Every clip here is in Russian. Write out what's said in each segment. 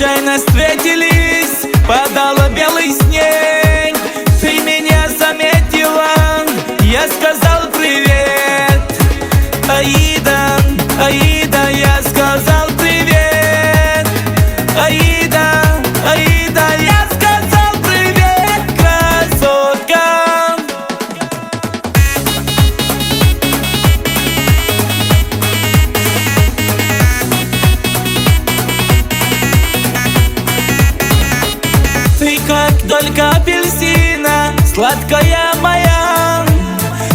случайно встретились, падала белый снег. Ты меня заметила, я сказал привет. Аида, Аида, я сказал привет. Аида, Аида, я сказал привет, красотка. Ты как долька апельсина, сладкая моя.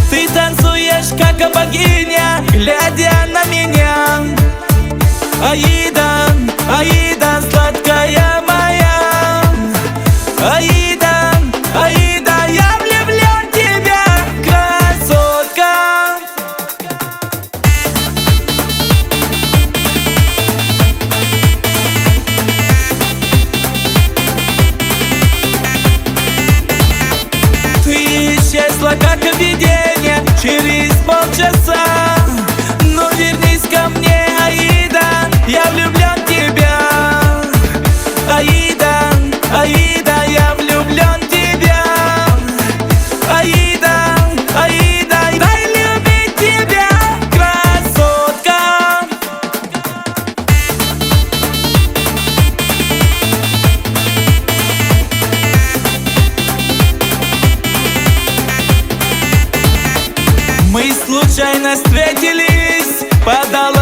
Ты танцуешь, как богиня, глядя на меня. Аида, Аида, сладкая моя. Аида, Аида, я влюблен в тебя, красотка. Ты исчезла, как видение, через полчаса. Ну вернись ко мне, Аида, я влюблен в тебя. Аида, Аида, я влюблен в тебя. Аида, Аида, дай любить тебя, красотка. Мы случайно встретились, подал